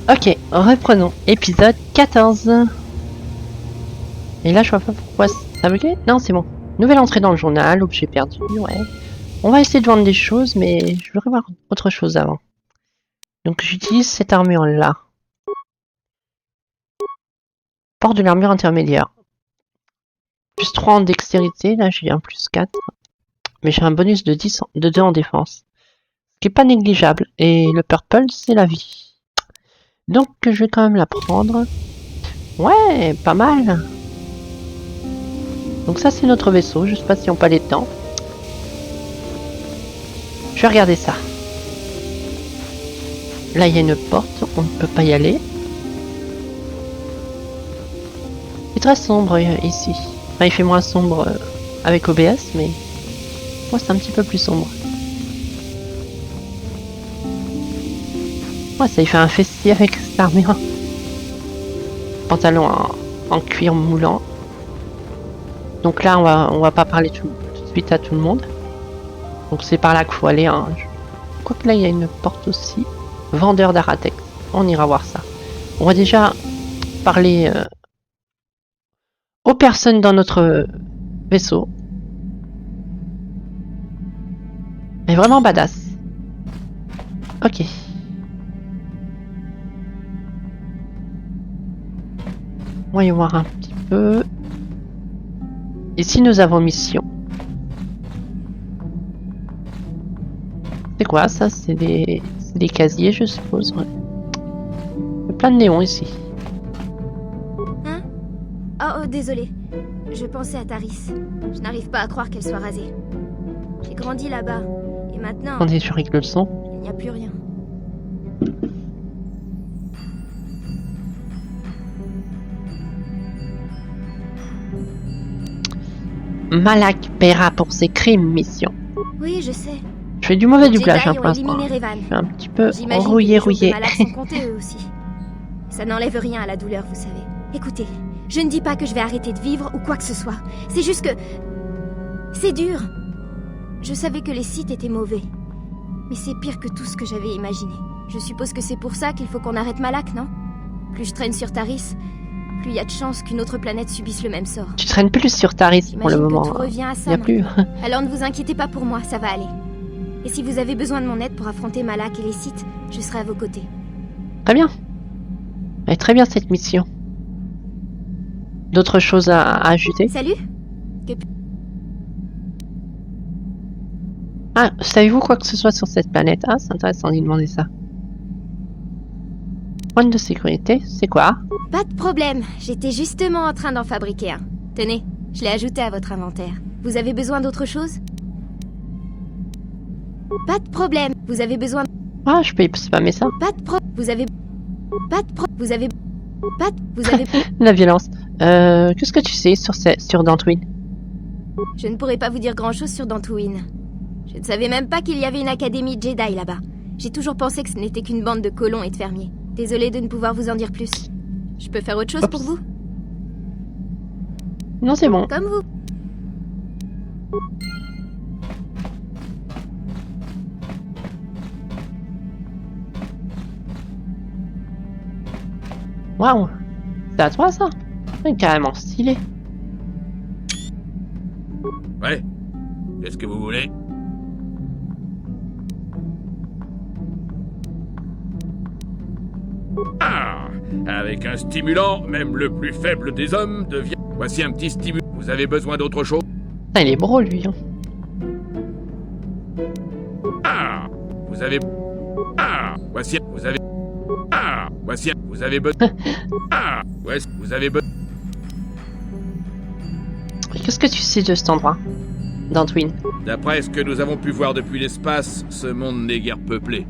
Ok, reprenons. Épisode 14. Et là, je vois pas pourquoi ça buguait. Non, c'est bon. Nouvelle entrée dans le journal, objet perdu, ouais. On va essayer de vendre des choses, mais je voudrais voir autre chose avant. Donc j'utilise cette armure-là. Porte de l'armure intermédiaire. Plus 3 en dextérité, là j'ai un plus 4. Mais j'ai un bonus de 2 en défense. Ce qui est pas négligeable. Et le purple, c'est la vie. Donc je vais quand même la prendre. Ouais, pas mal. Donc ça c'est notre vaisseau, je sais pas si on peut aller dedans. Je vais regarder ça. Là il y a une porte, on ne peut pas y aller. C'est très sombre ici. Enfin il fait moins sombre avec OBS, mais moi c'est un petit peu plus sombre. Ouais, ça y fait un fessier avec cette armure. Pantalon en cuir moulant. Donc là on va pas parler tout de suite à tout le monde. Donc c'est par là qu'il faut aller. Hein. Quoique là il y a une porte aussi. Vendeur d'Aratex. On ira voir ça. On va déjà parler aux personnes dans notre vaisseau. Elle est vraiment badass. Ok. On va y voir un petit peu. Ici nous avons mission. C'est quoi ça? C'est des casiers je suppose. Ouais. Il y a plein de néons ici. Hein? Oh, désolé. Je pensais à Taris. Je n'arrive pas à croire qu'elle soit rasée. J'ai grandi là-bas. Et maintenant... Attendez, je règle le son. Il n'y a plus rien. Malak paiera pour ses crimes, mission. Oui, je sais. Je fais du mauvais Les doublage Jedi pour ont l'instant. éliminé Revan. Je suis un petit peu J'imagine rouillé. que les jours de Malak sont comptés eux aussi. Ça n'enlève rien à la douleur, vous savez. Écoutez, je ne dis pas que je vais arrêter de vivre ou quoi que ce soit. C'est juste que... c'est dur. Je savais que les Sith étaient mauvais. Mais c'est pire que tout ce que j'avais imaginé. Je suppose que c'est pour ça qu'il faut qu'on arrête Malak, non? Plus je traîne sur Taris, plus il y a de chances qu'une autre planète subisse le même sort. Tu traînes plus sur Taris pour le J'imagine moment. que tout revient à Il ça n'y a plus. Alors ne vous inquiétez pas pour moi, ça va aller. Et si vous avez besoin de mon aide pour affronter Malak et les Sith, je serai à vos côtés. Très bien. Elle est très bien cette mission. D'autres choses à ajouter? Salut. Ah, savez-vous quoi que ce soit sur cette planète? Ah, c'est intéressant d'y demander ça. Point de sécurité, c'est quoi? Pas de problème, j'étais justement en train d'en fabriquer un. Tenez, je l'ai ajouté à votre inventaire. Vous avez besoin d'autre chose? Pas de problème, vous avez besoin... Ah, je peux spammer ça. Pas de vous avez... Pas de vous avez... Pas de... Vous avez... La violence. Qu'est-ce que tu sais sur Dantooine? Je ne pourrais pas vous dire grand-chose sur Dantooine. Je ne savais même pas qu'il y avait une académie Jedi là-bas. J'ai toujours pensé que ce n'était qu'une bande de colons et de fermiers. Désolée de ne pouvoir vous en dire plus. Je peux faire autre chose pour vous? Non, c'est bon. Comme vous. Waouh. C'est à toi ça? C'est carrément stylé. Ouais. Qu'est-ce que vous voulez? Ah! Avec un stimulant, même le plus faible des hommes devient... Voici un petit stimulant. Vous avez besoin d'autre chose? Putain, il est bro lui. Hein. Ah! Vous avez... Ah! Voici... Vous avez... Ah! Voici... Vous avez besoin... Ah! Voici... Vous avez besoin... Qu'est-ce que tu sais de cet endroit? Dantooine. D'après ce que nous avons pu voir depuis l'espace, ce monde n'est guère peuplé.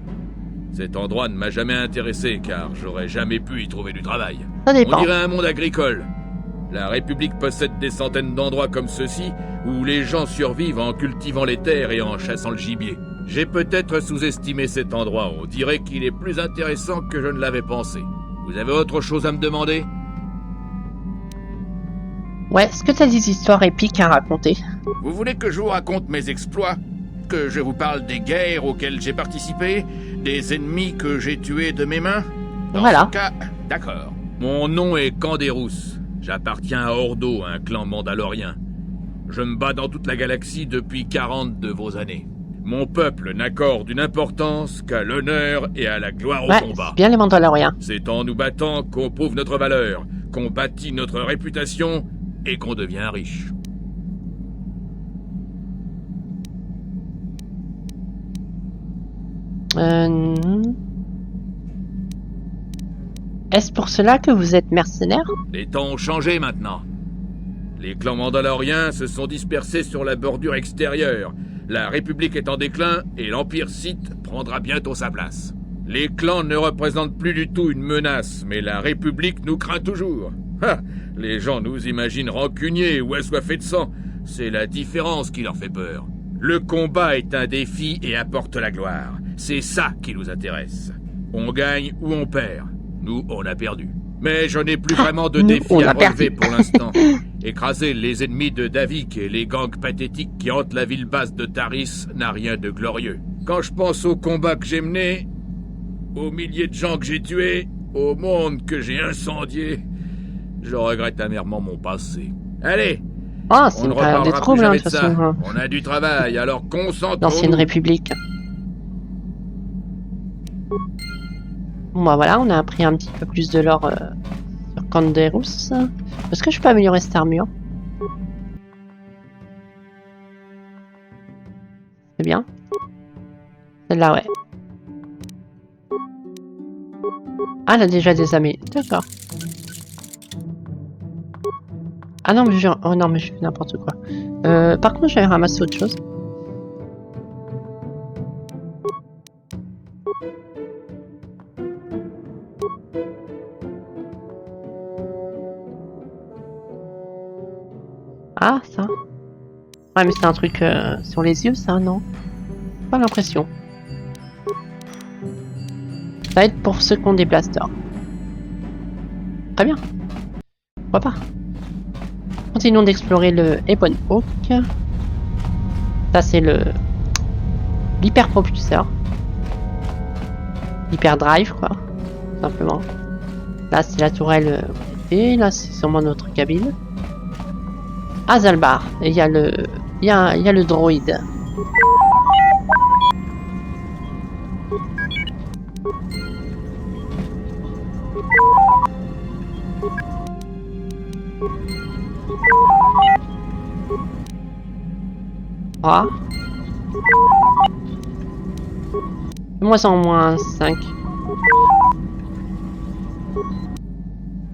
Cet endroit ne m'a jamais intéressé, car j'aurais jamais pu y trouver du travail. Ça dépend. On dirait un monde agricole. La République possède des centaines d'endroits comme ceux-ci, où les gens survivent en cultivant les terres et en chassant le gibier. J'ai peut-être sous-estimé cet endroit, on dirait qu'il est plus intéressant que je ne l'avais pensé. Vous avez autre chose à me demander? Ouais, est-ce que t'as des histoires épiques à raconter? Vous voulez que je vous raconte mes exploits? Que je vous parle des guerres auxquelles j'ai participé? Des ennemis que j'ai tués de mes mains? Dans Voilà. ce cas, d'accord. Mon nom est Canderous. J'appartiens à Ordo, un clan mandalorien. Je me bats dans toute la galaxie depuis 40 de vos années. Mon peuple n'accorde une importance qu'à l'honneur et à la gloire au Ouais, combat. c'est bien les Mandaloriens. C'est en nous battant qu'on prouve notre valeur, qu'on bâtit notre réputation et qu'on devient riche. Est-ce pour cela que vous êtes mercenaire? Les temps ont changé maintenant. Les clans mandaloriens se sont dispersés sur la bordure extérieure. La République est en déclin et l'Empire Sith prendra bientôt sa place. Les clans ne représentent plus du tout une menace, mais la République nous craint toujours. Ha! Les gens nous imaginent rancuniers ou assoiffés de sang. C'est la différence qui leur fait peur. Le combat est un défi et apporte la gloire. C'est ça qui nous intéresse. On gagne ou on perd. Nous, on a perdu. Mais je n'ai plus vraiment de défi à relever pour l'instant. Écraser les ennemis de Davik et les gangs pathétiques qui hantent la ville basse de Taris n'a rien de glorieux. Quand je pense au combat que j'ai mené, aux milliers de gens que j'ai tués, au monde que j'ai incendié, je regrette amèrement mon passé. Allez, Ah, c'est on ne une période des reparlera plus troubles, hein, jamais de de toute ça. façon. Hein. On a du travail, alors L'ancienne concentrons-nous. République. Bon bah voilà, on a appris un petit peu plus de lore sur Canderous. Est-ce que je peux améliorer cette armure? C'est bien. Celle-là, ouais. Ah, elle a déjà des amis. D'accord. Ah non, mais je... Oh non, mais je fais n'importe quoi. Par contre, j'avais ramassé autre chose. Ah, ça. Ouais, mais c'est un truc sur les yeux, ça, non? Pas l'impression. Ça va être pour ceux qui ont des blasters. Très bien. Pourquoi pas? Continuons d'explorer le Ebon Hawk. Ça, c'est le l'hyperpropulseur. L'hyperdrive, quoi. Tout simplement. Là, c'est la tourelle. Et là, c'est sûrement notre cabine. Ah, Zalbar. Et il y a le... Il y a le droïde. Ah. Moins en moins 5.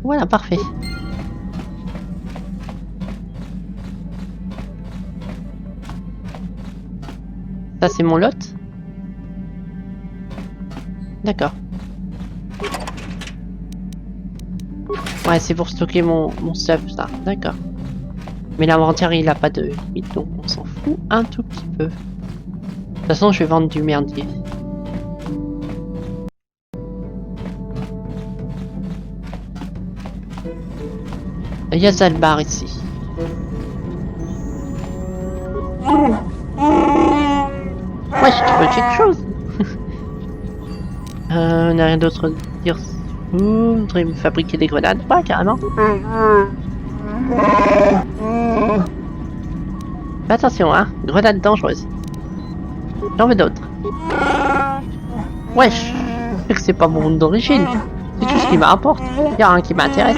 Voilà, parfait. Ça, c'est mon lot. D'accord. Ouais, c'est pour stocker mon stuff, ça. D'accord. Mais l'inventaire, il a pas de limite, donc on s'en fout un tout petit peu. De toute façon, je vais vendre du merdier. Il y a Zalbar ici. Ouais, tu veux quelque chose? On n'a rien d'autre à dire. On voudrait me fabriquer des grenades. Ouais, carrément. Mais attention, hein. Grenades dangereuses. J'en veux d'autres. Wesh. C'est que c'est pas mon monde d'origine. C'est tout ce qui m'apporte. Il y a rien qui m'intéresse.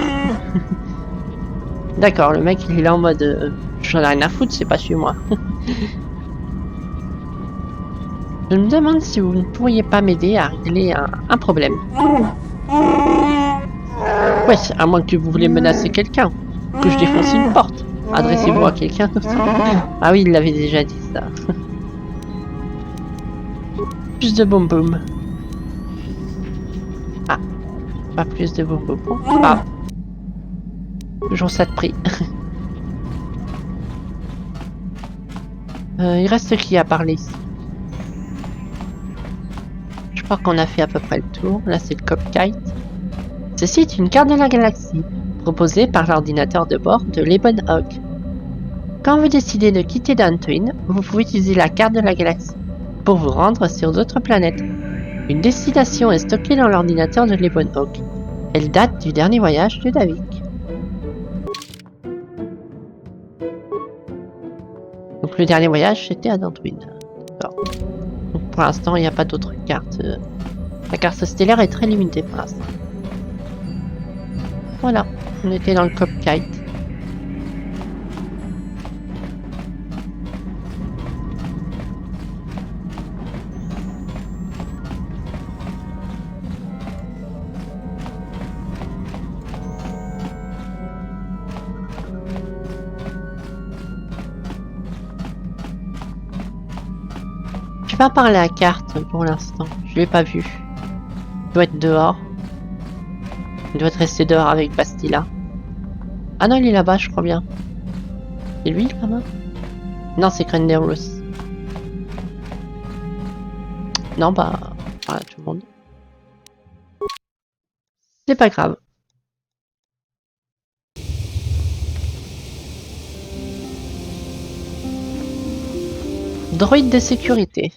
D'accord, le mec il est là en mode j'en ai rien à foutre, c'est pas chez moi. Je me demande si vous ne pourriez pas m'aider à régler un problème. Ouais, à moins que vous voulez menacer quelqu'un, que je défonce une porte. Adressez-vous à quelqu'un d'autre. Ah oui, il l'avait déjà dit ça. Plus de boum boum. Ah, pas plus de boum boum. Ah. Toujours ça de prix. Il reste qui à parler ici? Je crois qu'on a fait à peu près le tour. Là, c'est le cockpit. Ceci est une carte de la galaxie, proposée par l'ordinateur de bord de l'Ebon Hawk. Quand vous décidez de quitter Dantooine, vous pouvez utiliser la carte de la galaxie pour vous rendre sur d'autres planètes. Une destination est stockée dans l'ordinateur de Leeuwenhoek. Elle date du dernier voyage de David. Donc le dernier voyage c'était à Dantooine. D'accord. Donc pour l'instant il n'y a pas d'autres cartes. La carte stellaire est très limitée pour l'instant. Voilà, on était dans le Copkite. Je vais pas parler à la carte pour l'instant, je l'ai pas vu. Il doit être dehors. Il doit être resté dehors avec Bastila. Ah non, il est là-bas, je crois bien. C'est lui là-bas? Non, c'est Grenderos. Non, bah, voilà, tout le monde. C'est pas grave. Droïde de sécurité.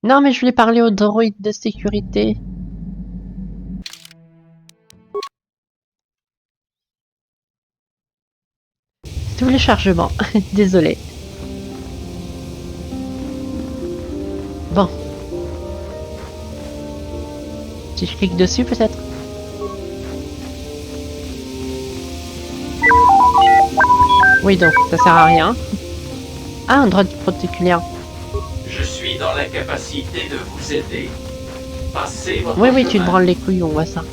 Non, mais je voulais parler au droïde de sécurité. Tous les chargements. Désolé. Bon. Si je clique dessus, peut-être. Oui, donc, ça sert à rien. Ah, un droïde particulier. Je suis dans l'incapacité de vous aider. Passez votre Oui, oui, tu te chemin. branles les couilles, on voit ça.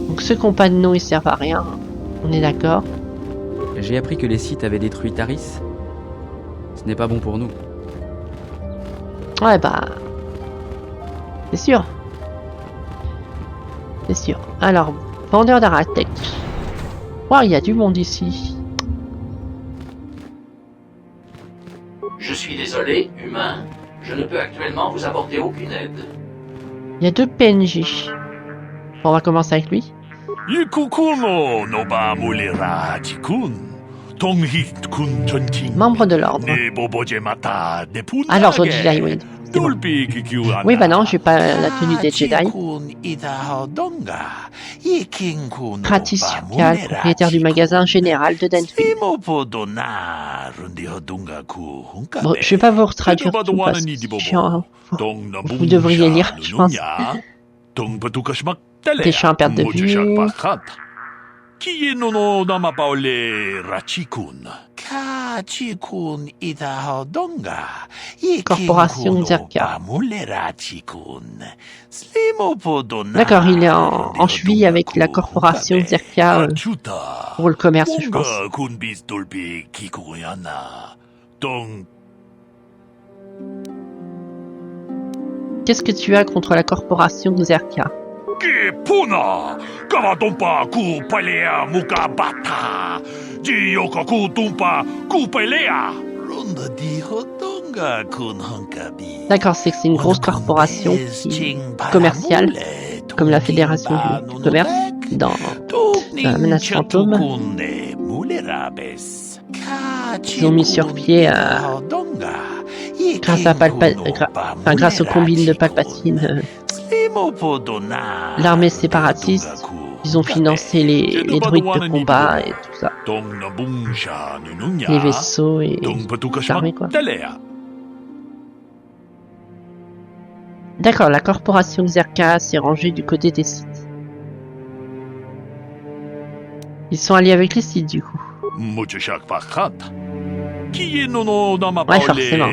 Donc ceux qui n'ont pas de nom, ils servent à rien. On est d'accord. J'ai appris que les Sith avaient détruit Taris. Ce n'est pas bon pour nous. Ouais, bah... C'est sûr. C'est sûr. Alors, vendeur d'Aratech. Wow, il y a du monde ici. Je suis désolé, humain. Je ne peux actuellement vous apporter aucune aide. Il y a 2 PNJ. Bon, on va commencer avec lui. Yikukuno noba mulera tikun. Tonghit kun chonting. Membre de l'ordre. Ne bobojemata de punage. Ah, l'ordre Jedi, oui. C'est bon. Dolpi kikiwana. Oui, bah non, j'ai pas la tenue des Jedi. Kratis Surkal, propriétaire du magasin général de Dantooine. Bon, je vais pas vous retraduire tout parce que c'est chiant. Hein. Vous devriez lire, je pense. Des champs à perte de vue. Qui nono nama paole rachikun. Corporation Zerka. D'accord, il est en cheville avec la corporation Zerka pour le commerce, je pense. Qu'est-ce que tu as contre la corporation Zerka? Puna, Kavatumpa Kupalea Mukabata, Jioka Kutumpa Kupelea. D'accord, c'est que c'est une grosse corporation commerciale, comme la Fédération du commerce dans la menace fantôme. Ils ont mis sur pied, grâce à grâce aux combines de Palpatine, l'armée séparatiste. Ils ont financé les druides de combat et tout ça. Les vaisseaux et l'armée, quoi. D'accord, la corporation Zerka s'est rangée du côté des Sith. Ils sont alliés avec les Sith, du coup. Ouais, forcément.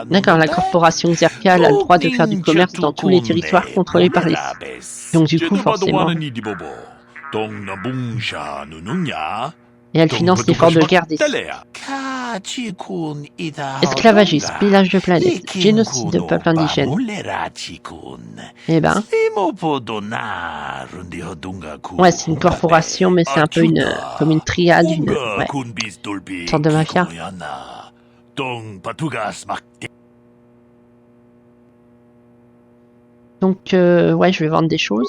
D'accord, la corporation Zerka a le droit de faire du commerce dans tous les territoires contrôlés par les Sith. Donc du coup, forcément. Et elle finance l'effort de guerre des Sith. Esclavagisme, pillage de planète, génocide de peuples indigènes. Eh ben. Ouais, c'est une corporation, mais c'est un peu comme une triade, une sorte de mafia. Donc, ouais, je vais vendre des choses.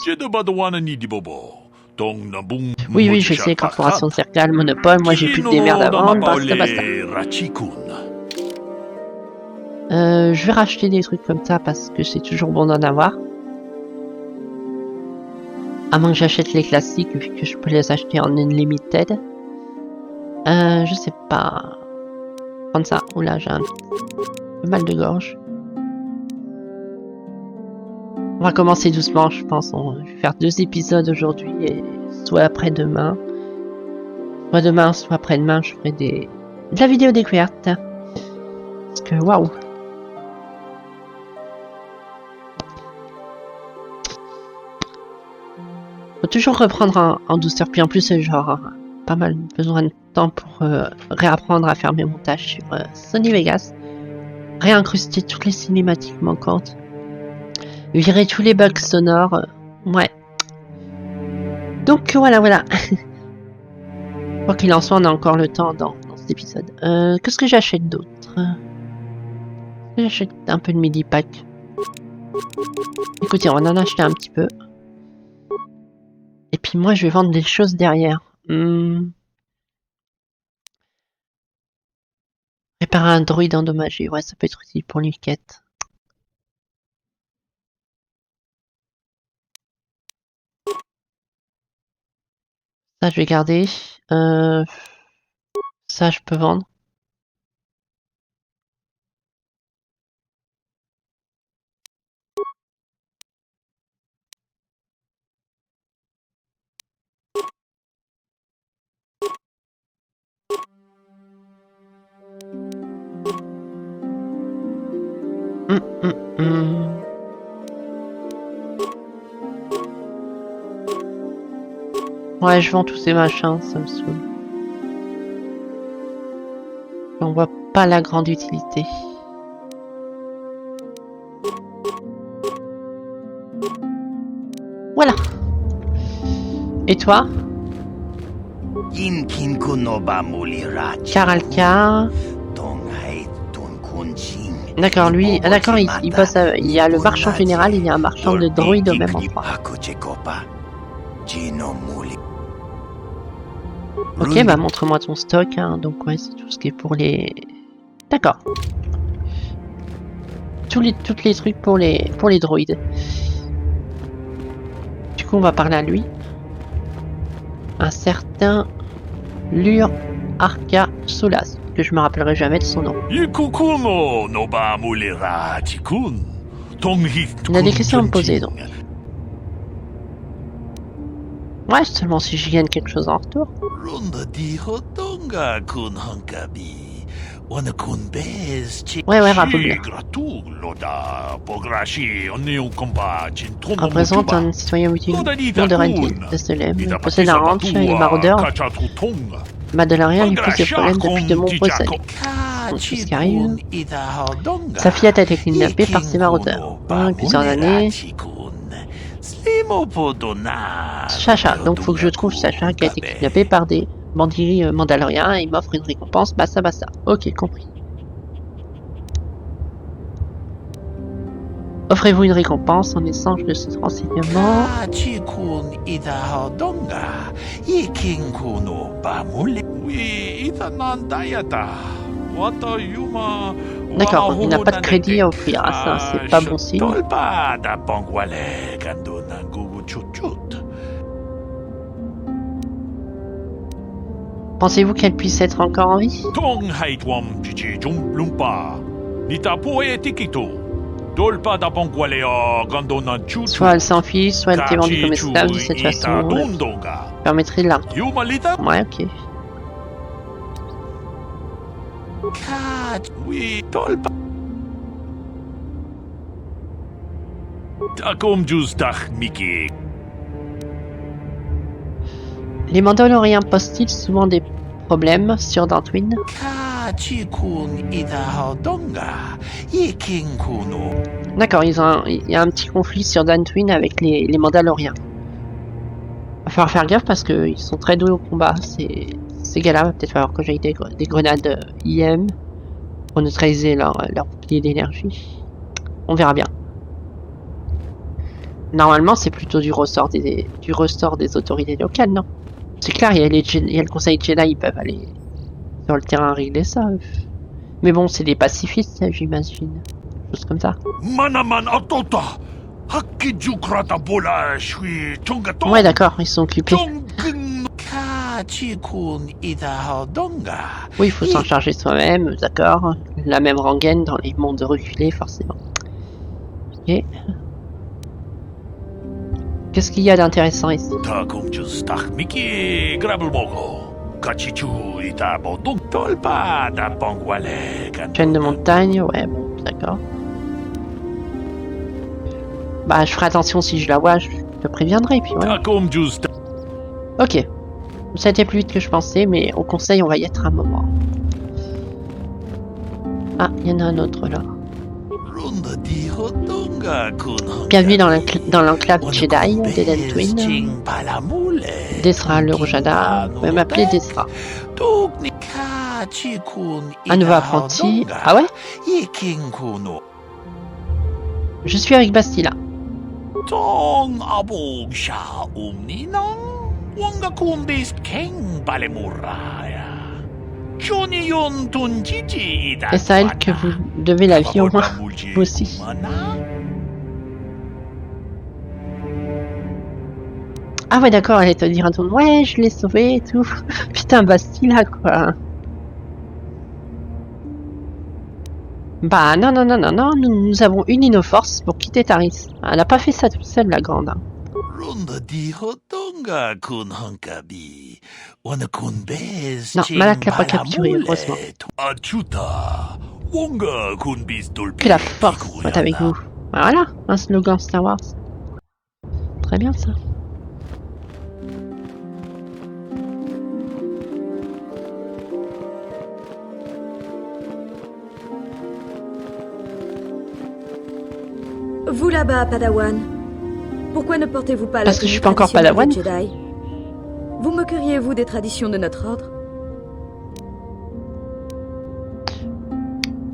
Oui, oui, je sais, corporation Cercle, monopole, moi j'ai plus de démerde à vendre, basta, basta. Je vais racheter des trucs comme ça parce que c'est toujours bon d'en avoir. À moins que j'achète les classiques vu que je peux les acheter en unlimited. Je sais pas. Prendre ça. Oula, j'ai un peu mal de gorge. On va commencer doucement, je pense. On va faire 2 épisodes aujourd'hui et soit après-demain. Soit demain, soit après-demain, je ferai de la vidéo découverte. Parce que waouh. Faut toujours reprendre en douceur. Puis en plus, genre, pas mal besoin de temps pour réapprendre à faire mes montages sur Sony Vegas. Réincruster toutes les cinématiques manquantes. Virer tous les bugs sonores. Ouais. Donc voilà. Quoi qu'il en soit, on a encore le temps dans cet épisode. Qu'est-ce que j'achète d'autre? J'achète un peu de midi pack. Écoutez, on en a acheté un petit peu. Et puis moi, je vais vendre des choses derrière. Réparer un droïde endommagé. Ouais, ça peut être utile pour une quête. Ça, je vais garder. Ça, je peux vendre. Ouais, je vends tous ces machins, ça me saoule. J'en vois pas la grande utilité. Voilà. Et toi? Karalka. D'accord, lui. Ah, d'accord, il passe à... Il y a le marchand général, il y a un marchand de droïdes au même endroit. Ok, bah montre-moi ton stock. Hein. Donc ouais, c'est tout ce qui est pour les... D'accord. Tous les trucs pour les droïdes. Du coup, on va parler à lui. Un certain Lur Arca Solas, que je me rappellerai jamais de son nom. Il a des questions à me poser donc. Ouais, seulement si je gagne quelque chose en retour. Ouais, rappelle-le. Représente un citoyen utile de Rentil, de Selem. Il possède un ranch, il est maraudeur. Mandalorian lui pose des problèmes depuis de nombreuses années. Donc, ce qui arrive. Sa fillette a été kidnappée par ses maraudeurs. Pendant plusieurs années. Sacha, donc faut que je trouve Sacha qui a été kidnappé par des bandits mandaloriens et il m'offre une récompense, basta. Ok, compris. Offrez-vous une récompense en échange de ce renseignement. D'accord, il n'a pas de crédit à offrir, ça c'est pas bon signe. Pensez-vous qu'elle puisse être encore en vie? Soit elle s'enfuit, soit elle t'est vendue comme esclave. De cette façon, permettrait de l'argent. Ouais, ok. Les Mandaloriens posent-ils souvent des problèmes sur Dantooine? D'accord, il y a un petit conflit sur Dantooine avec les Mandaloriens. Va falloir faire gaffe parce qu'ils sont très doués au combat. Ces gars-là, va peut-être falloir que j'aille des grenades IM pour neutraliser leur bouclier d'énergie. On verra bien. Normalement, c'est plutôt du ressort des autorités locales, non? C'est clair, il y a le conseil Jedi, ils peuvent aller sur le terrain régler ça. Mais bon, c'est des pacifistes, j'imagine. Chose comme ça. Manaman atota. Hakijukrata bola shui chongaton. Ouais, d'accord, ils sont occupés. Oui, il faut s'en charger soi-même, d'accord. La même rengaine dans les mondes reculés, forcément. Ok. Qu'est-ce qu'il y a d'intéressant ici? Chaîne de montagne, ouais, bon, d'accord. Bah, je ferai attention si je la vois, je te préviendrai, puis voilà. Ok. Ça a été plus vite que je pensais, mais au conseil, on va y être un moment. Ah, il y en a un autre là. Bienvenue dans l'enclave Jedi d'Eden Twin. Desra le Rojada, vous pouvez m'appeler Desra. Un nouveau apprenti. Ah ouais? Je suis avec Bastila. Est-ce à elle que vous devez la vie au moins? Vous aussi. Ah ouais d'accord, elle te dire à tout le monde, ouais je l'ai sauvé et tout. Putain Bastila quoi. Bah non, nous avons uni nos forces pour quitter Taris. Elle a pas fait ça toute seule la grande. Hein. Non, Malak l'a pas capturé, heureusement. Que la force soit avec vous. Voilà, un slogan Star Wars. Très bien ça. Vous là-bas, Padawan, pourquoi ne portez-vous pas la Parce que je suis pas encore Padawan. Jedi? Vous moqueriez-vous des traditions de notre ordre?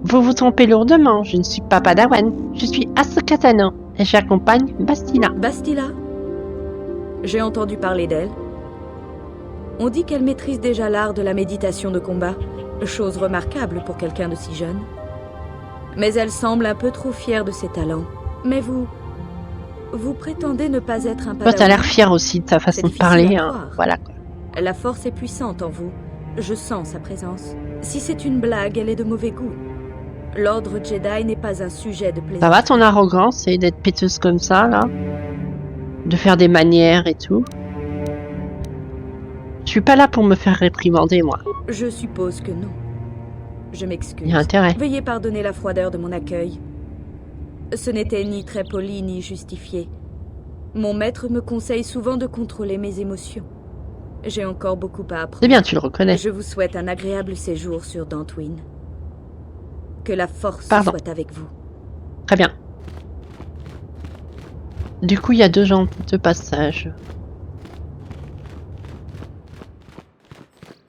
Vous vous trompez lourdement, je ne suis pas Padawan. Je suis Ahsoka Tano et j'accompagne Bastila. Bastila? J'ai entendu parler d'elle. On dit qu'elle maîtrise déjà l'art de la méditation de combat, chose remarquable pour quelqu'un de si jeune. Mais elle semble un peu trop fière de ses talents. Mais vous prétendez ne pas être un Padawan. Toi, t'as l'air fier aussi de ta façon de parler. Hein. Voilà. La force est puissante en vous. Je sens sa présence. Si c'est une blague, elle est de mauvais goût. L'ordre Jedi n'est pas un sujet de plaisir. Ça va ton arrogance et d'être péteuse comme ça, là? De faire des manières et tout? Je suis pas là pour me faire réprimander, moi. Je suppose que non. Je m'excuse. Il y a intérêt. Veuillez pardonner la froideur de mon accueil. Ce n'était ni très poli ni justifié. Mon maître me conseille souvent de contrôler mes émotions. J'ai encore beaucoup à apprendre. C'est bien, tu le reconnais. Je vous souhaite un agréable séjour sur Dantooine. Que la force soit avec vous. Très bien. Du coup, il y a deux gens de passage.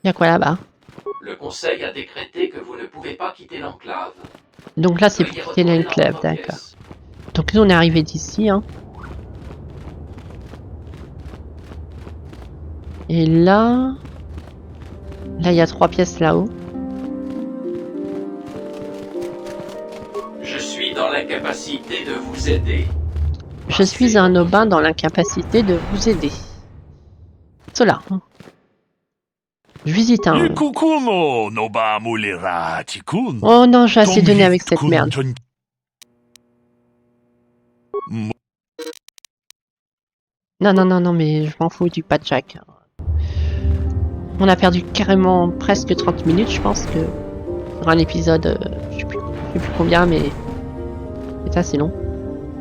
Il y a quoi là-bas? Le conseil a décrété que vous ne pouvez pas quitter l'enclave. Donc là, c'est pour quitter l'enclave, d'accord. Donc nous, on est arrivé d'ici, hein. Et là... Là, il y a 3 pièces là-haut. Je suis dans l'incapacité de vous aider. Je suis un Aubin dans l'incapacité de vous aider. Cela. Je visite un... Oh non, j'ai assez donné avec cette merde. Non, mais je m'en fous du Padjack. On a perdu carrément presque 30 minutes, je pense que... Sur un épisode, je sais plus combien, mais... C'est assez long.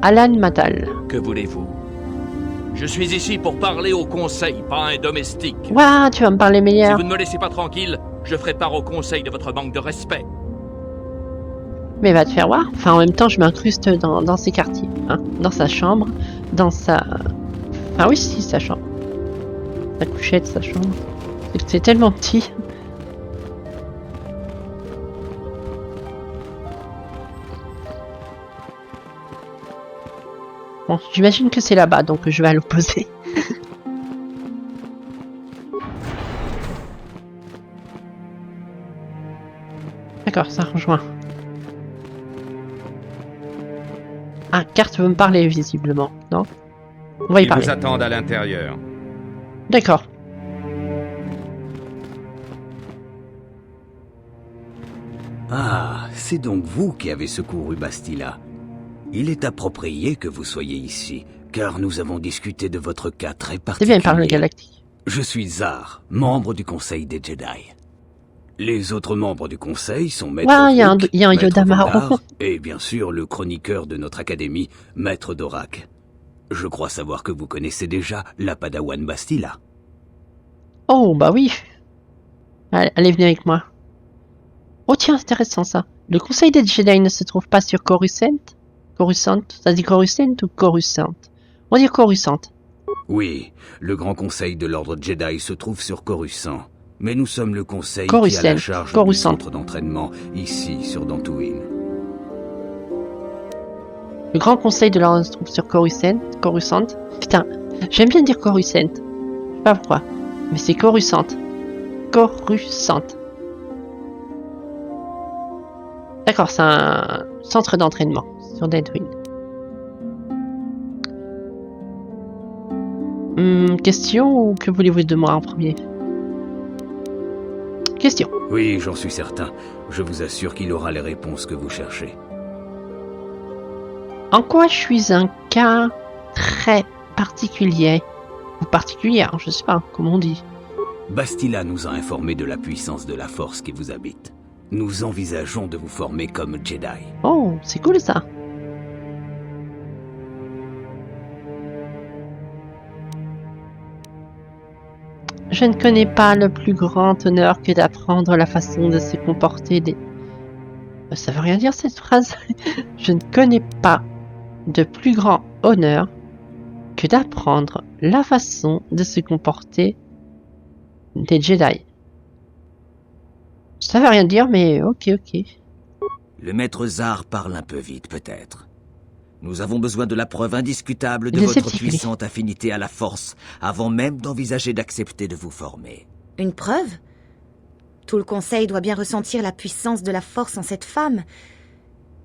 Alan Matal. Que voulez-vous? Je suis ici pour parler au conseil, pas un domestique. Ouah, tu vas me parler meilleur. Si vous ne me laissez pas tranquille, je ferai part au conseil de votre manque de respect. Mais va te faire voir. Enfin, en même temps, je m'incruste dans ses quartiers. Hein, dans sa chambre, dans sa... Ah oui, si, sa chambre. Sa couchette, sa chambre. C'est tellement petit. Bon, j'imagine que c'est là-bas, donc je vais à l'opposé. D'accord, ça rejoint. Ah, carte veut me parler visiblement, non? On va y Ils parler. vous attendent à l'intérieur. D'accord. Ah, c'est donc vous qui avez secouru Bastila. Il est approprié que vous soyez ici, car nous avons discuté de votre cas très C'est particulier. bien, il parle le galactique. Je suis Zar, membre du Conseil des Jedi. Les autres membres du Conseil sont Maître Ouais, il y a un Vrook, Yoda Maître marron. Voldar, et bien sûr le chroniqueur de notre académie, Maître Dorak. Je crois savoir que vous connaissez déjà la Padawan Bastila. Oh, bah oui. Allez, venez avec moi. Oh tiens, intéressant ça. Le Conseil des Jedi ne se trouve pas sur Coruscant? Coruscant? Ça dit Coruscant ou Coruscant? On va dire Coruscant. Oui, le Grand Conseil de l'Ordre Jedi se trouve sur Coruscant. Mais nous sommes le Conseil qui Coruscant, a la charge du Coruscant. centre d'entraînement, ici, sur Dantooine. Le Grand Conseil de l'Ordre se trouve sur Coruscant. Coruscant. Putain, j'aime bien dire Coruscant. Je sais pas pourquoi. Mais c'est Coruscant. Coruscant. D'accord, c'est un centre d'entraînement sur Dantooine. Question ou que voulez-vous de moi en premier? Question. Oui, j'en suis certain. Je vous assure qu'il aura les réponses que vous cherchez. En quoi je suis un cas très particulier? Ou particulière, je sais pas, comment on dit. Bastila nous a informé de la puissance de la force qui vous habite. Nous envisageons de vous former comme Jedi. Oh, c'est cool ça. Je ne connais pas le plus grand honneur que d'apprendre la façon de se comporter des... Ça veut rien dire cette phrase. Je ne connais pas de plus grand honneur que d'apprendre la façon de se comporter des Jedi. Ça veut rien dire, mais ok. Le maître Zar parle un peu vite, peut-être. Nous avons besoin de la preuve indiscutable de Il est votre sceptique, lui. puissante affinité à la force, avant même d'envisager d'accepter de vous former. Une preuve? Tout le conseil doit bien ressentir la puissance de la force en cette femme.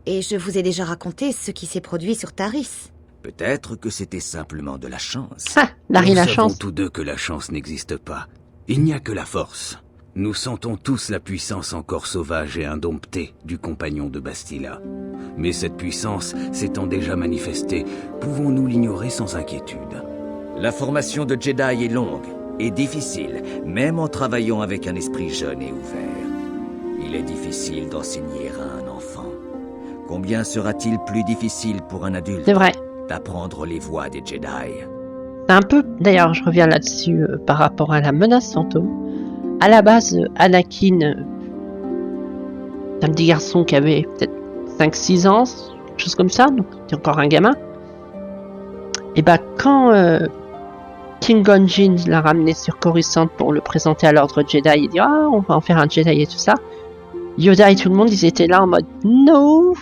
Et je vous ai déjà raconté ce qui s'est produit sur Taris. Peut-être que c'était simplement de la chance. Ah, Larry Nous la savons chance. tous deux que la chance n'existe pas. Il n'y a que la force. Nous sentons tous la puissance encore sauvage et indomptée du compagnon de Bastila. Mais cette puissance s'étant déjà manifestée, pouvons-nous l'ignorer sans inquiétude? La formation de Jedi est longue et difficile, même en travaillant avec un esprit jeune et ouvert. Il est difficile d'enseigner à un enfant. Combien sera-t-il plus difficile pour un adulte C'est vrai. d'apprendre les voies des Jedi? C'est un peu, d'ailleurs, je reviens là-dessus par rapport à la menace fantôme. À la base, Anakin, c'est un petit garçon qui avait peut-être 5-6 ans, quelque chose comme ça, donc c'était encore un gamin. Et bah quand Qui-Gon Jinn l'a ramené sur Coruscant pour le présenter à l'ordre Jedi, il dit ah on va en faire un Jedi et tout ça. Yoda et tout le monde, ils étaient là en mode non,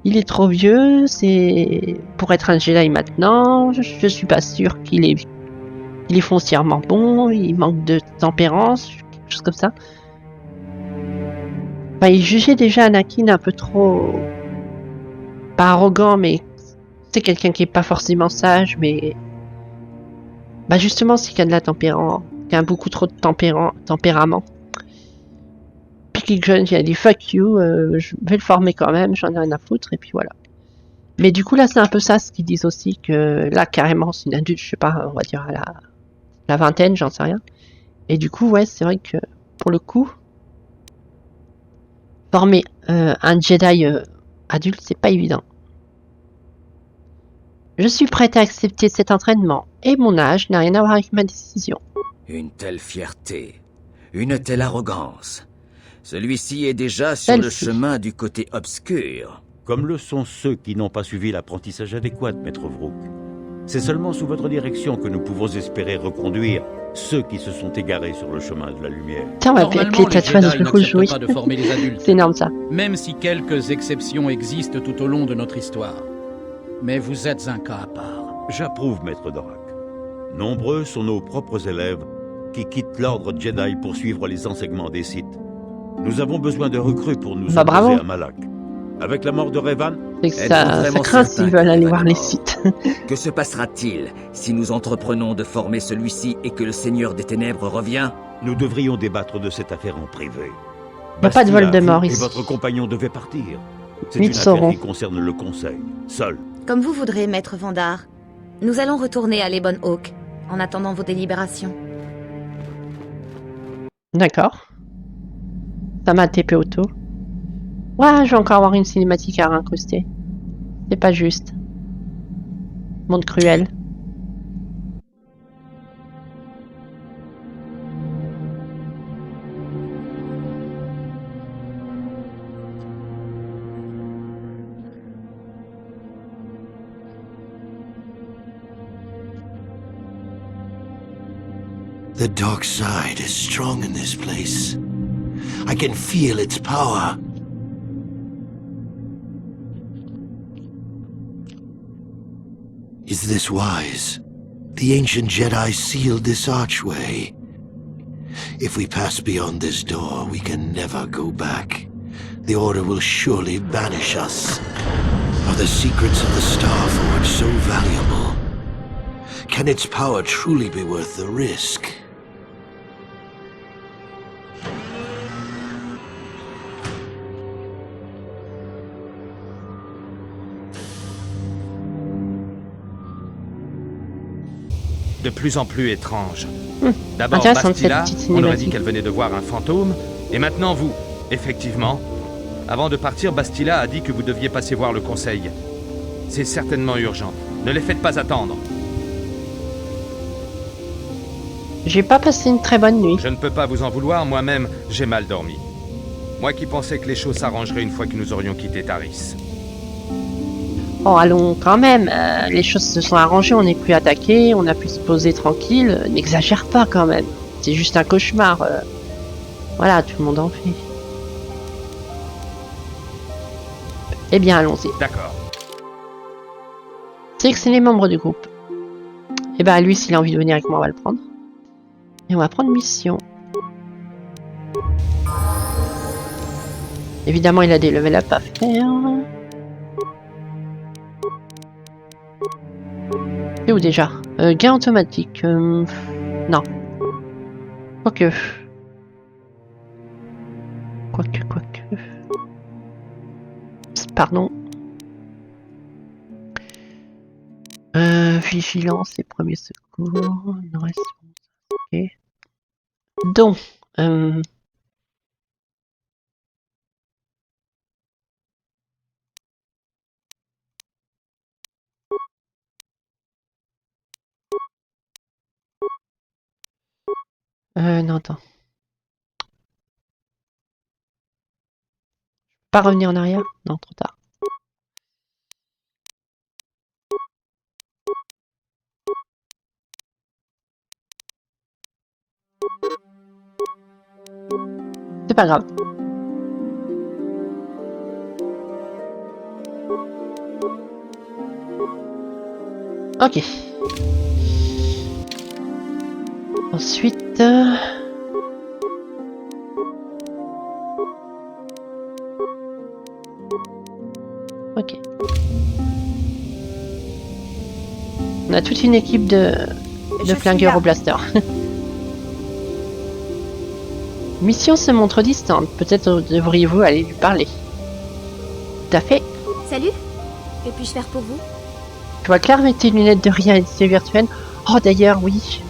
il est trop vieux, c'est pour être un Jedi maintenant, je suis pas sûr qu'il est foncièrement bon, il manque de tempérance, quelque chose comme ça. Enfin, il jugeait déjà Anakin un peu trop... pas arrogant, mais c'est quelqu'un qui est pas forcément sage, mais... Bah justement, c'est qu'il y a de la tempérance, qu'il y a beaucoup trop de tempérament. Puis Qui-Gon Jinn a dit fuck you, je vais le former quand même, j'en ai rien à foutre, et puis voilà. Mais du coup là, c'est un peu ça ce qu'ils disent aussi, que là carrément c'est une adulte, je sais pas, on va dire à la vingtaine, j'en sais rien. Et du coup, ouais, c'est vrai que pour le coup, former un Jedi adulte, c'est pas évident. Je suis prête à accepter cet entraînement, et mon âge n'a rien à voir avec ma décision. Une telle fierté, une telle arrogance. Celui-ci est déjà sur le Celle-ci. chemin du côté obscur. Comme le sont ceux qui n'ont pas suivi l'apprentissage adéquat, Maître Vrook. C'est seulement sous votre direction que nous pouvons espérer reconduire ceux qui se sont égarés sur le chemin de la lumière. Tiens, on va mettre Normalement, les les tatouages Jedi rouges, n'acceptent oui. pas de former les adultes. C'est énorme ça. Même si quelques exceptions existent tout au long de notre histoire. Mais vous êtes un cas à part. J'approuve, maître Dorak. Nombreux sont nos propres élèves qui quittent l'ordre Jedi pour suivre les enseignements des Sith. Nous avons besoin de recrues pour nous bravo. opposer à Malak. Avec la mort de Revan, C'est que Êtes-vous ça vraiment craint certain s'ils veulent que aller Revan voir est les mort sites. Que se passera-t-il si nous entreprenons de former celui-ci et que le Seigneur des Ténèbres revient? nous devrions débattre de cette affaire en privé. Il n'y a pas de Bastila, Voldemort vous et ici. votre compagnon devez partir. C'est Ils une affaire sauront. qui concerne le Conseil, seul. Comme vous voudrez, maître Vandar. Nous allons retourner à Lebon Hawk, en attendant vos délibérations. D'accord. Ça m'a TP auto. Ouais, je vais encore avoir une cinématique à incruster. C'est pas juste. Monde cruel. The dark side is strong in this place. I can feel its power. Is this wise? The ancient Jedi sealed this archway. If we pass beyond this door, we can never go back. The Order will surely banish us. Are the secrets of the Star Forge so valuable? Can its power truly be worth the risk? De plus en plus étrange. D'abord Intéressante, Bastila, cette petite on aurait cinématique. dit qu'elle venait de voir un fantôme, et maintenant vous. Effectivement. Avant de partir, Bastila a dit que vous deviez passer voir le conseil. C'est certainement urgent. Ne les faites pas attendre. J'ai pas passé une très bonne nuit. Je ne peux pas vous en vouloir, moi-même, j'ai mal dormi. Moi qui pensais que les choses s'arrangeraient une fois que nous aurions quitté Taris. Oh, allons quand même. Les choses se sont arrangées, on n'est plus attaqué, on a pu se poser tranquille. N'exagère pas quand même. C'est juste un cauchemar. Voilà, tout le monde en fait. Eh bien, allons-y. D'accord. C'est les membres du groupe. Eh ben, lui, s'il a envie de venir avec moi, on va le prendre. Et on va prendre mission. Évidemment, il a des level up à faire. Et où déjà gain automatique. Non. Quoique. Quoique. Pardon. Vigilance et premier secours. Il reste. Ok. Donc. Non, attends. Pas revenir en arrière? Non, trop tard. C'est pas grave. Ok. Ensuite... Ok. On a toute une équipe de flingueurs au blaster. Mission se montre distante. Peut-être devriez-vous aller lui parler. Tout à fait. Salut. Que puis-je faire pour vous? Je vois Claire avec tes lunettes de réalité virtuelle. Oh d'ailleurs, oui.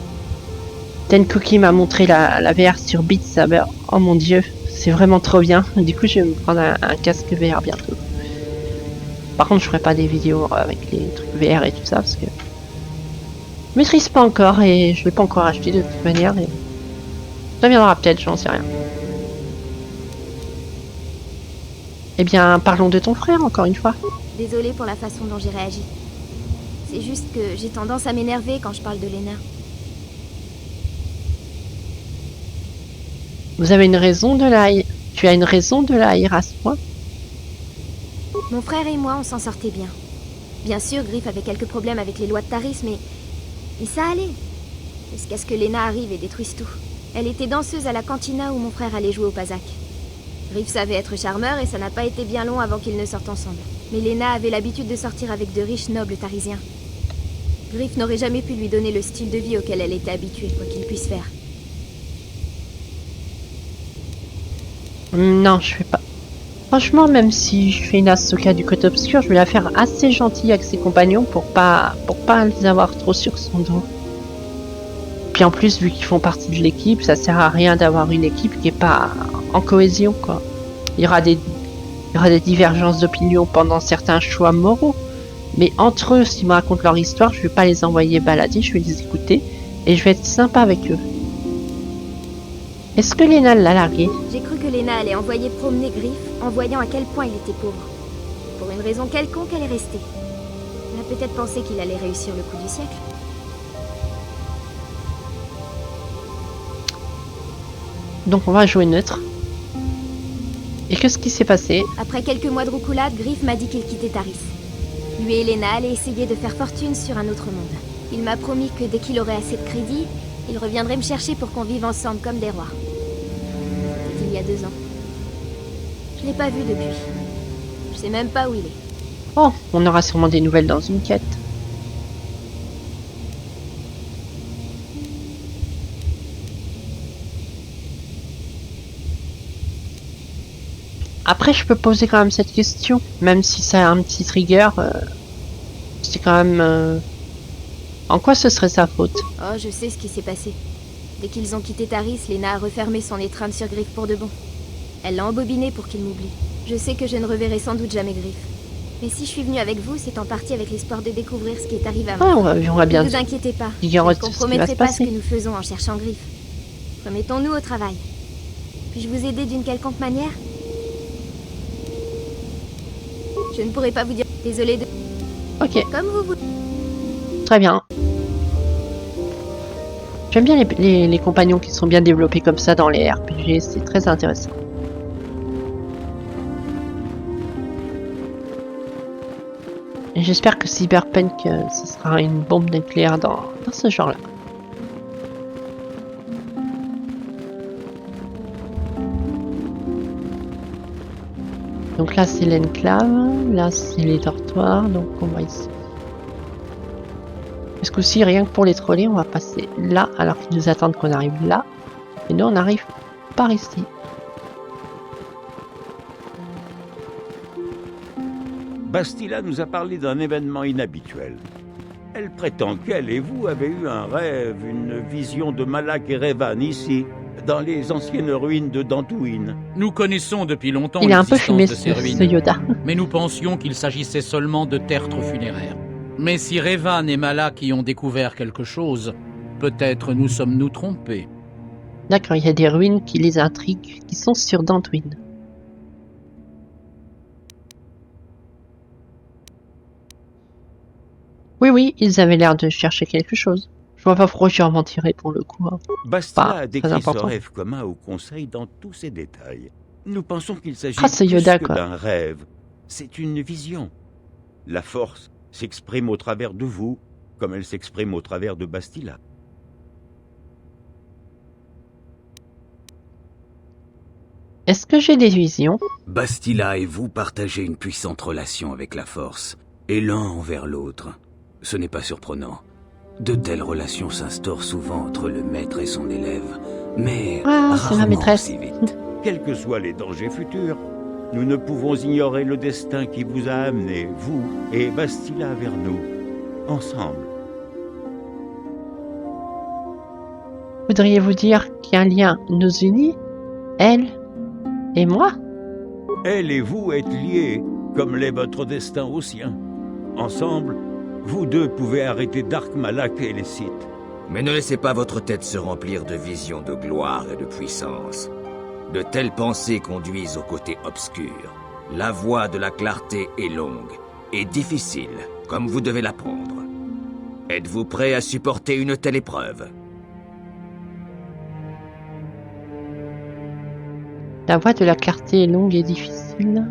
Ten Cookie m'a montré la VR sur Beat Saber. Oh mon dieu, c'est vraiment trop bien. Du coup, je vais me prendre un casque VR bientôt. Par contre, je ferai pas des vidéos avec les trucs VR et tout ça parce que je maîtrise pas encore et je l'ai pas encore acheté de toute manière. Et ça viendra peut-être, j'en sais rien. Eh bien, parlons de ton frère encore une fois. Désolée pour la façon dont j'ai réagi. C'est juste que j'ai tendance à m'énerver quand je parle de Lena. Vous avez une raison de la haïr. Tu as une raison de la haïr à ce point? Mon frère et moi, on s'en sortait bien. Bien sûr, Griff avait quelques problèmes avec les lois de Taris, mais ça allait. Jusqu'à ce que Lena arrive et détruise tout. Elle était danseuse à la cantina où mon frère allait jouer au Pazak. Griff savait être charmeur et ça n'a pas été bien long avant qu'ils ne sortent ensemble. Mais Lena avait l'habitude de sortir avec de riches nobles tarisiens. Griff n'aurait jamais pu lui donner le style de vie auquel elle était habituée, quoi qu'il puisse faire. Non, je fais pas. Franchement, même si je fais une Asuka du côté obscur, je vais la faire assez gentille avec ses compagnons pour pas les avoir trop sur son dos. Puis en plus, vu qu'ils font partie de l'équipe, ça sert à rien d'avoir une équipe qui est pas en cohésion, quoi. Il y aura des divergences d'opinion pendant certains choix moraux, mais entre eux, s'ils me racontent leur histoire, je vais pas les envoyer balader, je vais les écouter et je vais être sympa avec eux. Est-ce que Lena l'a largué? J'ai cru que Lena allait envoyer promener Griff en voyant à quel point il était pauvre. Pour une raison quelconque, elle est restée. Elle a peut-être pensé qu'il allait réussir le coup du siècle. Donc on va jouer neutre. Et qu'est-ce qui s'est passé? Après quelques mois de roucoulade, Griff m'a dit qu'il quittait Taris. Lui et Lena allaient essayer de faire fortune sur un autre monde. Il m'a promis que dès qu'il aurait assez de crédit, il reviendrait me chercher pour qu'on vive ensemble comme des rois. C'était il y a 2 ans. Je l'ai pas vu depuis. Je sais même pas où il est. Oh, on aura sûrement des nouvelles dans une quête. Après, je peux poser quand même cette question, même si ça a un petit trigger. C'est quand même... En quoi ce serait sa faute? Oh, je sais ce qui s'est passé. Dès qu'ils ont quitté Taris, Lena a refermé son étreinte sur Griff pour de bon. Elle l'a embobiné pour qu'il m'oublie. Je sais que je ne reverrai sans doute jamais Griff. Mais si je suis venue avec vous, c'est en partie avec l'espoir de découvrir ce qui est arrivé à moi. Ah, on va bien... Ne vous inquiétez pas, je ne ne compromettrai pas ce que nous faisons en cherchant Griff. Remettons-nous au travail. Puis-je vous aider d'une quelconque manière? Je ne pourrai pas vous dire. Désolée de... Ok. Comme vous voulez. Très bien. J'aime bien les compagnons qui sont bien développés comme ça dans les RPG, c'est très intéressant. Et j'espère que Cyberpunk, ce sera une bombe nucléaire dans ce genre-là. Donc là c'est l'enclave, là c'est les dortoirs, donc on va ici. Parce que aussi rien que pour les troller, on va passer là alors qu'ils nous attendent qu'on arrive là. Et nous on arrive par ici. Bastila nous a parlé d'un événement inhabituel. Elle prétend qu'elle et vous avez eu un rêve, une vision de Malak et Revan ici, dans les anciennes ruines de Dantooine. Nous connaissons depuis longtemps il a un peu fumé de ces ruines, ce Yoda. Mais nous pensions qu'il s'agissait seulement de tertres funéraires. Mais si Revan et Malak y ont découvert quelque chose, peut-être nous sommes-nous trompés. D'accord, il y a des ruines qui les intriguent, qui sont sur Dantooine. Oui, ils avaient l'air de chercher quelque chose. Je vois pas pourquoi je en mentirais pour le coup. Hein. Bastila a décrit ce rêve commun au Conseil dans tous ses détails. Nous pensons qu'il s'agit Yoda, plus que d'un rêve. C'est une vision. La force s'exprime au travers de vous, comme elle s'exprime au travers de Bastila. Est-ce que j'ai des visions? Bastila et vous partagez une puissante relation avec la force, et l'un envers l'autre. Ce n'est pas surprenant. De telles relations s'instaurent souvent entre le maître et son élève, mais c'est ma maîtresse. si vite. Quels que soient les dangers futurs, nous ne pouvons ignorer le destin qui vous a amené, vous et Bastila, vers nous, ensemble. Voudriez-vous dire qu'un lien nous unit, elle et moi? Elle et vous êtes liés, comme l'est votre destin au sien. Ensemble, vous deux pouvez arrêter Dark Malak et les Sith. Mais ne laissez pas votre tête se remplir de visions de gloire et de puissance. De telles pensées conduisent au côté obscur. La voie de la clarté est longue et difficile, comme vous devez l'apprendre. Êtes-vous prêt à supporter une telle épreuve? La voie de la clarté est longue et difficile.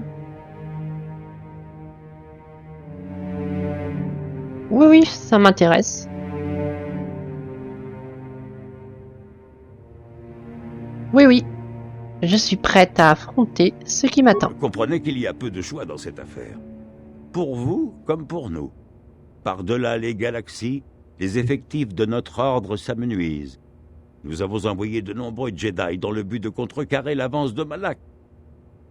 Oui, oui, ça m'intéresse. Oui, oui. Je suis prête à affronter ce qui m'attend. Comprenez qu'il y a peu de choix dans cette affaire. Pour vous comme pour nous. Par-delà les galaxies, les effectifs de notre ordre s'amenuisent. Nous avons envoyé de nombreux Jedi dans le but de contrecarrer l'avance de Malak.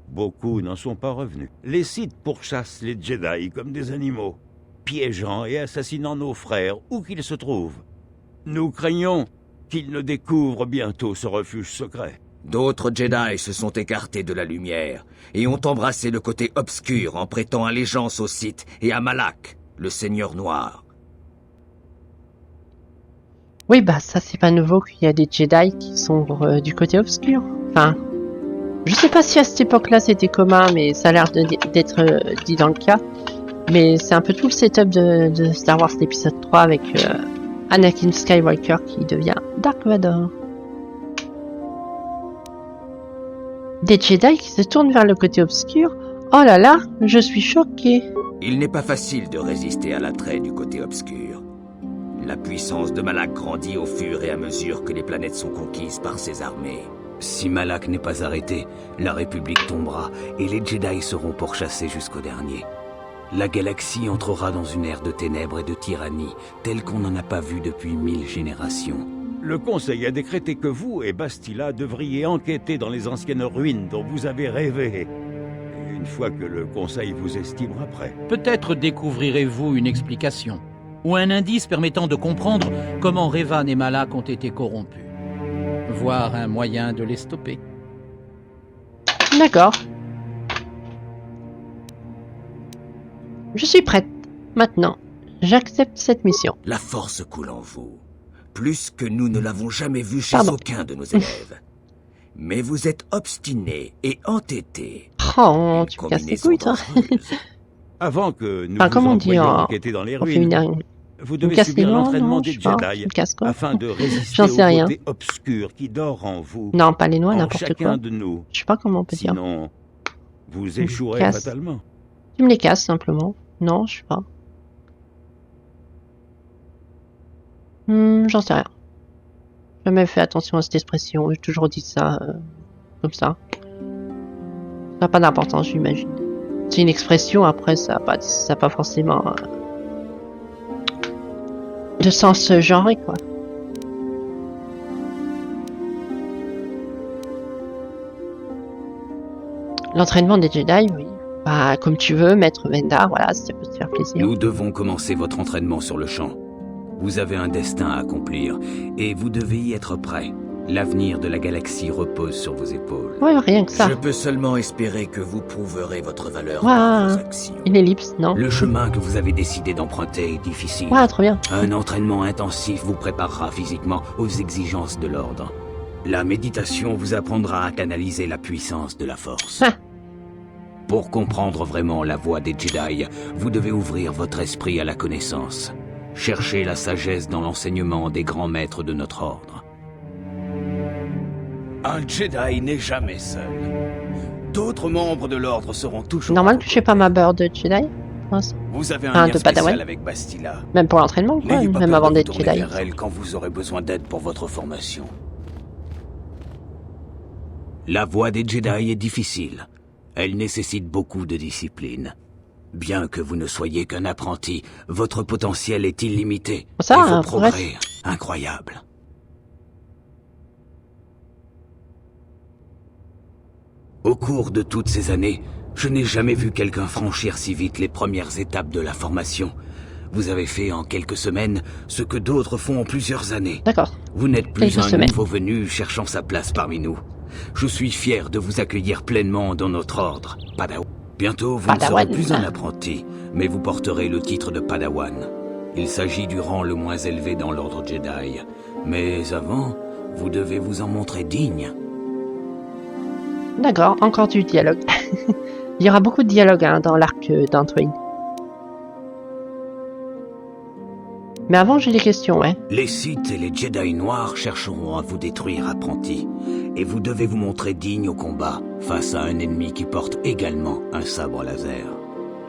Beaucoup n'en sont pas revenus. Les Sith pourchassent les Jedi comme des animaux, piégeant et assassinant nos frères où qu'ils se trouvent. Nous craignons qu'ils ne découvrent bientôt ce refuge secret. D'autres Jedi se sont écartés de la lumière et ont embrassé le côté obscur en prêtant allégeance aux Sith et à Malak, le Seigneur Noir. Oui, bah ça c'est pas nouveau qu'il y a des Jedi qui sont du côté obscur. Enfin, je sais pas si à cette époque-là c'était commun, mais ça a l'air d'être dit dans le cas. Mais c'est un peu tout le setup de Star Wars épisode 3 avec Anakin Skywalker qui devient Dark Vador. Des Jedi qui se tournent vers le côté obscur. Oh là là, je suis choquée. Il n'est pas facile de résister à l'attrait du côté obscur. La puissance de Malak grandit au fur et à mesure que les planètes sont conquises par ses armées. Si Malak n'est pas arrêté, la République tombera et les Jedi seront pourchassés jusqu'au dernier. La galaxie entrera dans une ère de ténèbres et de tyrannie, telle qu'on n'en a pas vu depuis 1000 générations. Le Conseil a décrété que vous et Bastila devriez enquêter dans les anciennes ruines dont vous avez rêvé. Et une fois que le Conseil vous estimera prêt. Peut-être découvrirez-vous une explication, ou un indice permettant de comprendre comment Revan et Malak ont été corrompus. Voire un moyen de les stopper. D'accord. Je suis prête. Maintenant, j'accepte cette mission. La force coule en vous. Plus que nous ne l'avons jamais vu chez aucun de nos élèves. Mais vous êtes obstiné et entêté. Oh, tu me casses les couilles, toi. Avant que nous comment on dit enquêter dans les ruines, vous devez subir l'entraînement des Jedi afin de résister au côté obscur qui dort en vous. Non, pas les noix, n'importe quoi. Chacun de nous. Je sais pas comment on peut dire. Sinon, vous échouerez fatalement. Tu me les casses, simplement. Non, je sais pas. J'en sais rien. J'ai jamais fait attention à cette expression. J'ai toujours dit ça comme ça. Ça n'a pas d'importance, j'imagine. C'est une expression, après, ça n'a pas forcément de sens genré, quoi. L'entraînement des Jedi, oui. Bah, comme tu veux, Maître Vendar, voilà, ça peut te faire plaisir. Nous devons commencer votre entraînement sur le champ. Vous avez un destin à accomplir, et vous devez y être prêt. L'avenir de la galaxie repose sur vos épaules. Ouais, rien que ça. Je peux seulement espérer que vous prouverez votre valeur par vos actions. Une ellipse, non? Le chemin que vous avez décidé d'emprunter est difficile. Ouais, trop bien. Un entraînement intensif vous préparera physiquement aux exigences de l'ordre. La méditation vous apprendra à canaliser la puissance de la force. Pour comprendre vraiment la voie des Jedi, vous devez ouvrir votre esprit à la connaissance. Cherchez la sagesse dans l'enseignement des grands maîtres de notre ordre. Un Jedi n'est jamais seul. D'autres membres de l'ordre seront toujours... Normal que je sais pas ma beurre de Jedi. Vous avez un lien de spécial Padawan. avec Bastila. Même pour l'entraînement, quoi. Même avant d'être Jedi. Vers elle quand vous aurez besoin d'aide pour votre formation. La voie des Jedi est difficile. Elle nécessite beaucoup de discipline. Bien que vous ne soyez qu'un apprenti, votre potentiel est illimité. Ça, et vos progrès incroyables. Au cours de toutes ces années, je n'ai jamais vu quelqu'un franchir si vite les premières étapes de la formation. Vous avez fait en quelques semaines ce que d'autres font en plusieurs années. D'accord. Vous n'êtes plus un nouveau venu cherchant sa place parmi nous. Je suis fier de vous accueillir pleinement dans notre ordre, Padawan. Bientôt, vous ne serez plus un apprenti, mais vous porterez le titre de Padawan. Il s'agit du rang le moins élevé dans l'ordre Jedi. Mais avant, vous devez vous en montrer digne. D'accord, encore du dialogue. Il y aura beaucoup de dialogue dans l'arc d'Antoine. Mais avant, j'ai des questions, ouais. Les Sith et les Jedi noirs chercheront à vous détruire, apprenti. Et vous devez vous montrer digne au combat, face à un ennemi qui porte également un sabre laser.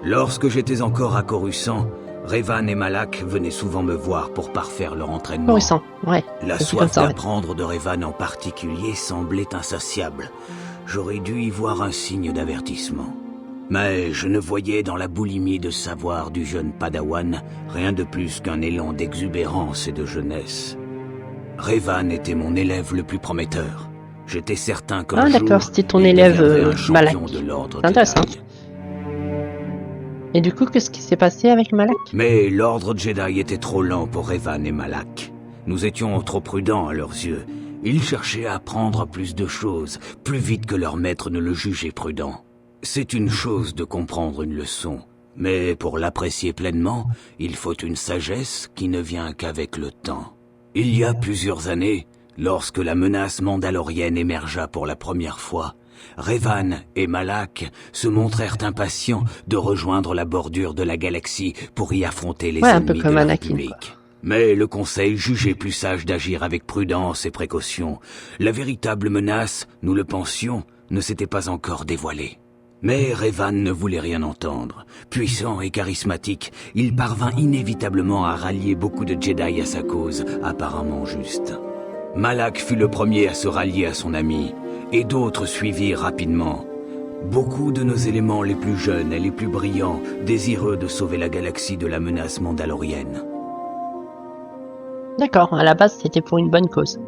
Lorsque j'étais encore à Coruscant, Revan et Malak venaient souvent me voir pour parfaire leur entraînement. Nourrissant, ouais. La c'est soif comme ça, ouais. d'apprendre de Revan en particulier semblait insatiable. J'aurais dû y voir un signe d'avertissement. Mais je ne voyais dans la boulimie de savoir du jeune Padawan rien de plus qu'un élan d'exubérance et de jeunesse. Revan était mon élève le plus prometteur. J'étais certain qu'un Ah jour, d'accord, c'était ton il élève deviendrait un champion Malak. de l'ordre C'est intéressant. Jedi. Et du coup, qu'est-ce qui s'est passé avec Malak? Mais l'ordre Jedi était trop lent pour Revan et Malak. Nous étions trop prudents à leurs yeux. Ils cherchaient à apprendre plus de choses, plus vite que leur maître ne le jugeait prudent. C'est une chose de comprendre une leçon, mais pour l'apprécier pleinement, il faut une sagesse qui ne vient qu'avec le temps. Il y a plusieurs années, lorsque la menace mandalorienne émergea pour la première fois, Revan et Malak se montrèrent impatients de rejoindre la bordure de la galaxie pour y affronter les un peu ennemis de comme la Anakin, République. Mais le Conseil jugeait plus sage d'agir avec prudence et précaution. La véritable menace, nous le pensions, ne s'était pas encore dévoilée. Mais Revan ne voulait rien entendre. Puissant et charismatique, il parvint inévitablement à rallier beaucoup de Jedi à sa cause, apparemment juste. Malak fut le premier à se rallier à son ami, et d'autres suivirent rapidement. Beaucoup de nos éléments les plus jeunes et les plus brillants, désireux de sauver la galaxie de la menace mandalorienne. D'accord, à la base, c'était pour une bonne cause.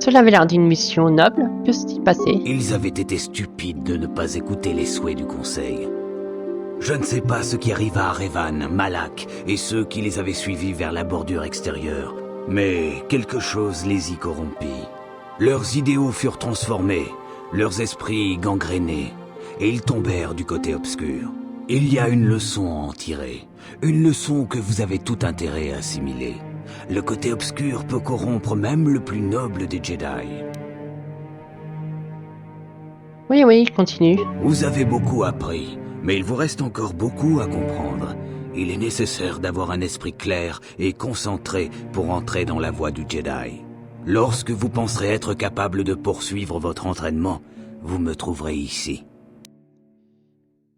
Cela avait l'air d'une mission noble. Que s'est-il passé? Ils avaient été stupides de ne pas écouter les souhaits du Conseil. Je ne sais pas ce qui arriva à Revan, Malak et ceux qui les avaient suivis vers la bordure extérieure, mais quelque chose les y corrompit. Leurs idéaux furent transformés, leurs esprits gangrénés, et ils tombèrent du côté obscur. Il y a une leçon à en tirer, une leçon que vous avez tout intérêt à assimiler. Le côté obscur peut corrompre même le plus noble des Jedi. Oui, continue. Vous avez beaucoup appris, mais il vous reste encore beaucoup à comprendre. Il est nécessaire d'avoir un esprit clair et concentré pour entrer dans la voie du Jedi. Lorsque vous penserez être capable de poursuivre votre entraînement, vous me trouverez ici.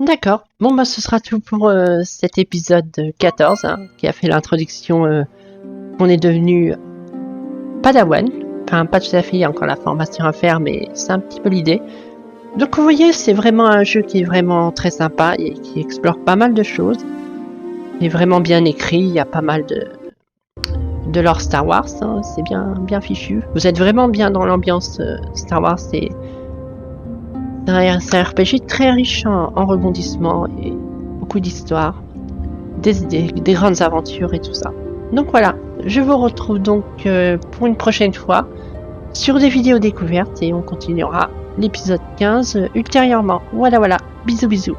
D'accord. Bon, bah, ce sera tout pour cet épisode 14, qui a fait l'introduction qu'on est devenu Padawan. Enfin, pas tout à fait, il y a encore la formation à faire, mais c'est un petit peu l'idée. Donc, vous voyez, c'est vraiment un jeu qui est vraiment très sympa et qui explore pas mal de choses. Il est vraiment bien écrit, il y a pas mal de lore Star Wars, c'est bien fichu. Vous êtes vraiment bien dans l'ambiance Star Wars, c'est un RPG très riche en rebondissements et beaucoup d'histoires, des grandes aventures et tout ça. Donc voilà, je vous retrouve donc pour une prochaine fois sur des vidéos découvertes et on continuera l'épisode 15 ultérieurement. Voilà, bisous.